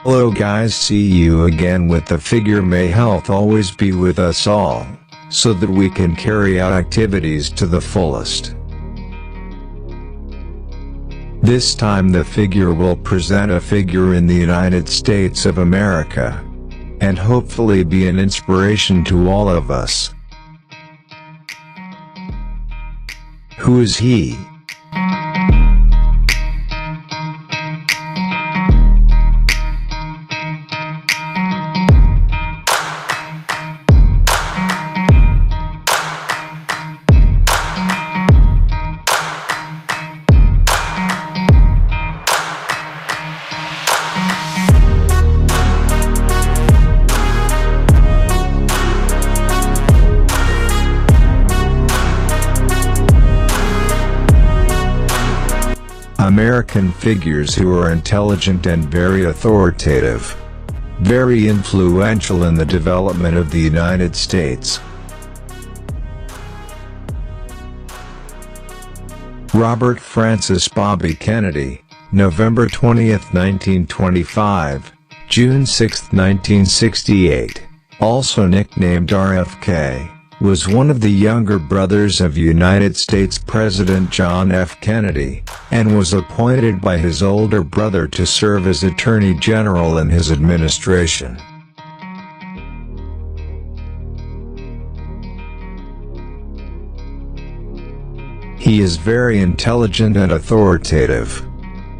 Hello guys, see you again with the figure. May health always be with us all, so that we can carry out activities to the fullest. This time the figure will present a figure in the United States of America, and hopefully be an inspiration to all of us. Who is he? American figures who are intelligent and very authoritative, very influential in the development of the United States. Robert Francis Bobby Kennedy, November 20, 1925, June 6, 1968, also nicknamed RFK, was one of the younger brothers of United States President John F. Kennedy, and was appointed by his older brother to serve as Attorney General in his administration. He is very intelligent and authoritative.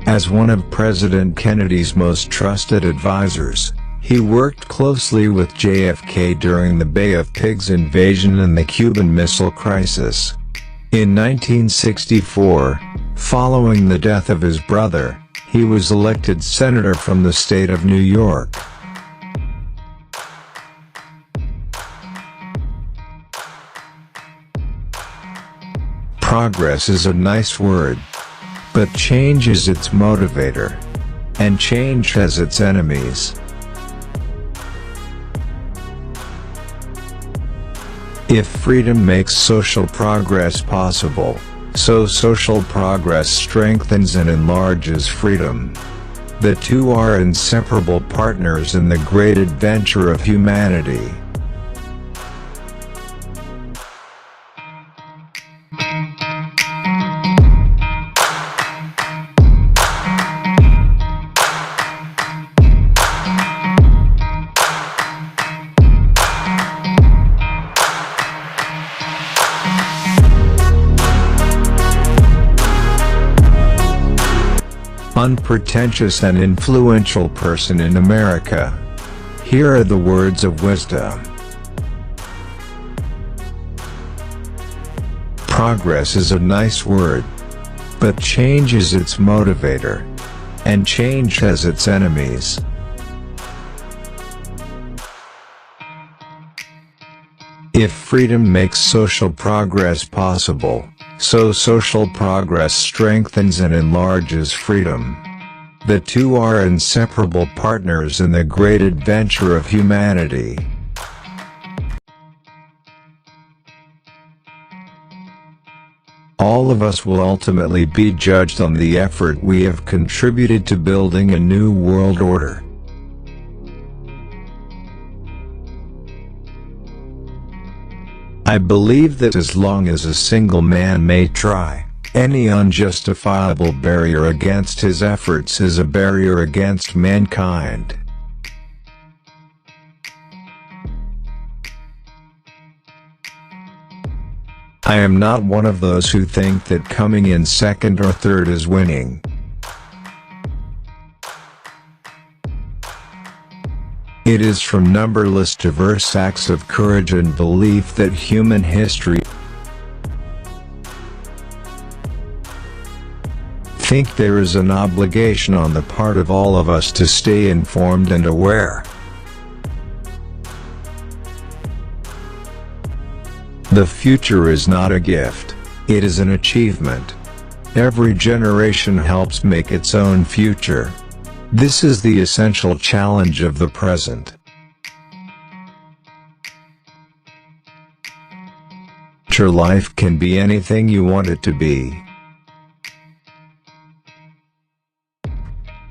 As one of President Kennedy's most trusted advisors, he worked closely with JFK during the Bay of Pigs invasion and the Cuban Missile Crisis. In 1964, following the death of his brother, he was elected senator from the state of New York. Progress is a nice word, but change is its motivator, and change has its enemies. If freedom makes social progress possible, so social progress strengthens and enlarges freedom. The two are inseparable partners in the great adventure of humanity. Unpretentious and influential person in America. Here are the words of wisdom. Progress is a nice word, but change is its motivator, and change has its enemies. If freedom makes social progress possible, so social progress strengthens and enlarges freedom. The two are inseparable partners in the great adventure of humanity. All of us will ultimately be judged on the effort we have contributed to building a new world order. I believe that as long as a single man may try, any unjustifiable barrier against his efforts is a barrier against mankind. I am not one of those who think that coming in second or third is winning. It is from numberless diverse acts of courage and belief that human history. I think there is an obligation on the part of all of us to stay informed and aware. The future is not a gift, it is an achievement. Every generation helps make its own future. This is the essential challenge of the present. Your life can be anything you want it to be.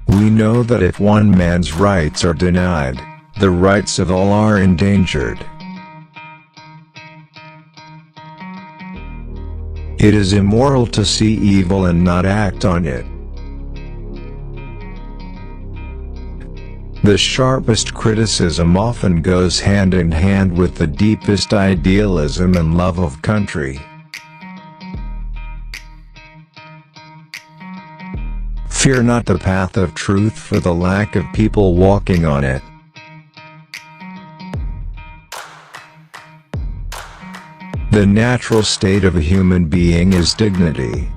We know that if one man's rights are denied, the rights of all are endangered. It is immoral to see evil and not act on it. The sharpest criticism often goes hand in hand with the deepest idealism and love of country. Fear not the path of truth for the lack of people walking on it. The natural state of a human being is dignity.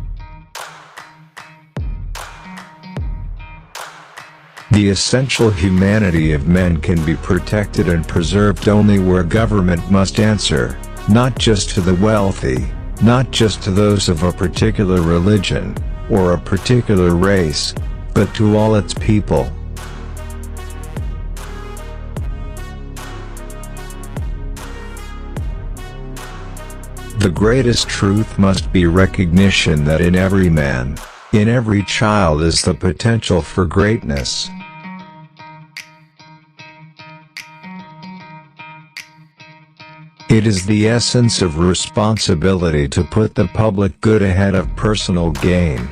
The essential humanity of men can be protected and preserved only where government must answer, not just to the wealthy, not just to those of a particular religion, or a particular race, but to all its people. The greatest truth must be recognition that in every man, in every child is the potential for greatness. It is the essence of responsibility to put the public good ahead of personal gain.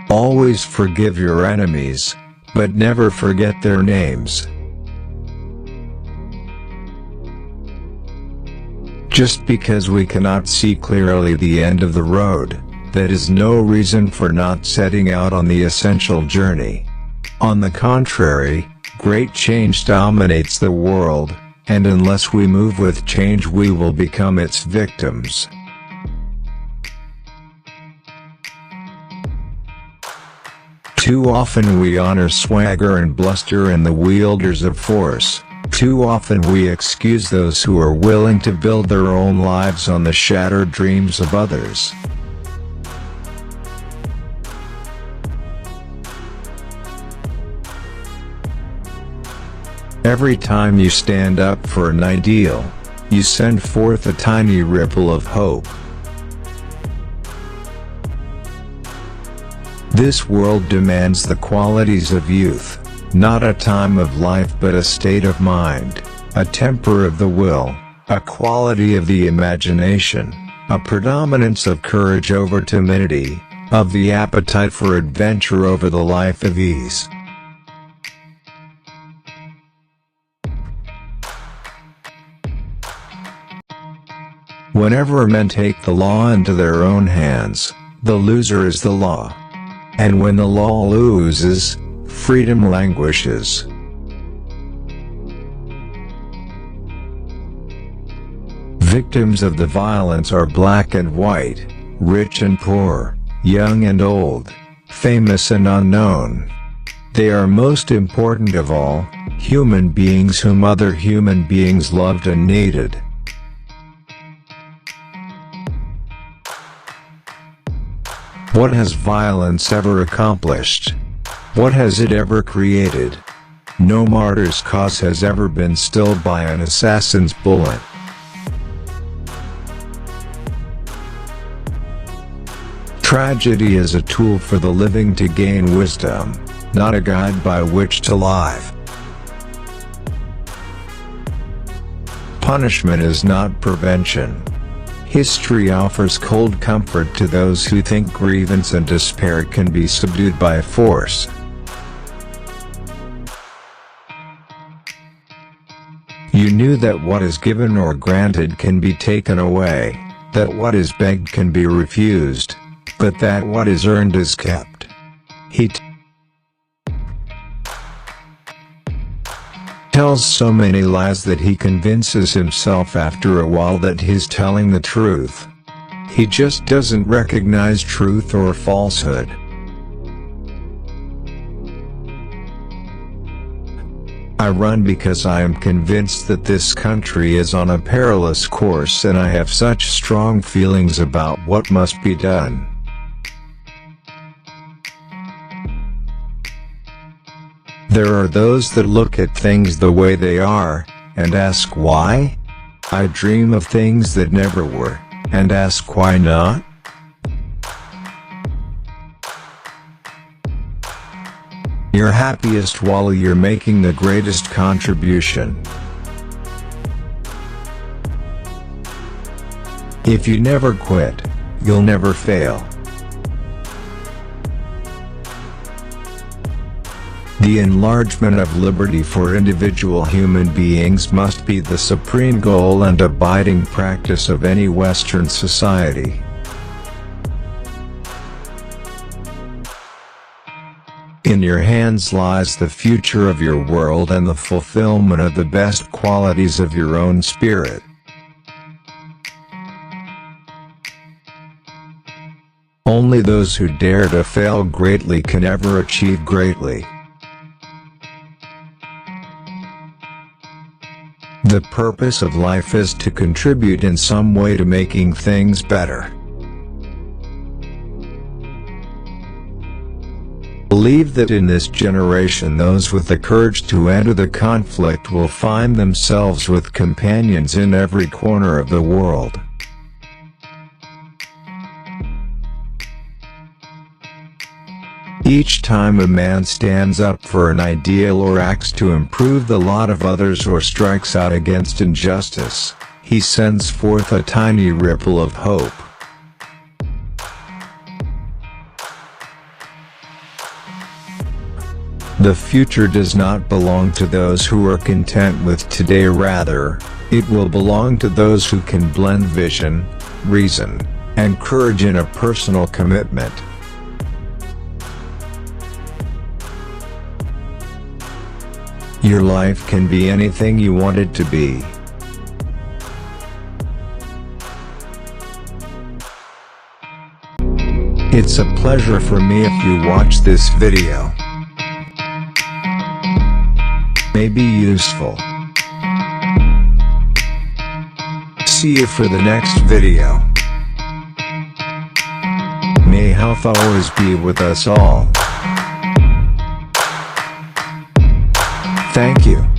Always forgive your enemies, but never forget their names. Just because we cannot see clearly the end of the road, that is no reason for not setting out on the essential journey. On the contrary, great change dominates the world, and unless we move with change we will become its victims. Too often we honor swagger and bluster in the wielders of force. Too often we excuse those who are willing to build their own lives on the shattered dreams of others. Every time you stand up for an ideal, you send forth a tiny ripple of hope. This world demands the qualities of youth, not a time of life but a state of mind, a temper of the will, a quality of the imagination, a predominance of courage over timidity, of the appetite for adventure over the life of ease. Whenever men take the law into their own hands, the loser is the law. And when the law loses, freedom languishes. Victims of the violence are black and white, rich and poor, young and old, famous and unknown. They are most important of all, human beings whom other human beings loved and needed. What has violence ever accomplished? What has it ever created? No martyr's cause has ever been stilled by an assassin's bullet. Tragedy is a tool for the living to gain wisdom, not a guide by which to live. Punishment is not prevention. History offers cold comfort to those who think grievance and despair can be subdued by force. You knew that what is given or granted can be taken away, that what is begged can be refused, but that what is earned is kept. He tells so many lies that he convinces himself after a while that he's telling the truth. He just doesn't recognize truth or falsehood. I run because I am convinced that this country is on a perilous course and I have such strong feelings about what must be done. There are those that look at things the way they are, and ask why? I dream of things that never were, and ask why not? You're happiest while you're making the greatest contribution. If you never quit, you'll never fail. The enlargement of liberty for individual human beings must be the supreme goal and abiding practice of any Western society. In your hands lies the future of your world and the fulfillment of the best qualities of your own spirit. Only those who dare to fail greatly can ever achieve greatly. The purpose of life is to contribute in some way to making things better. Believe that in this generation those with the courage to enter the conflict will find themselves with companions in every corner of the world. Each time a man stands up for an ideal or acts to improve the lot of others or strikes out against injustice, he sends forth a tiny ripple of hope. The future does not belong to those who are content with today, rather, it will belong to those who can blend vision, reason, and courage in a personal commitment. Your life can be anything you want it to be. It's a pleasure for me if you watch this video. May be useful. See you for the next video. May health always be with us all. Thank you.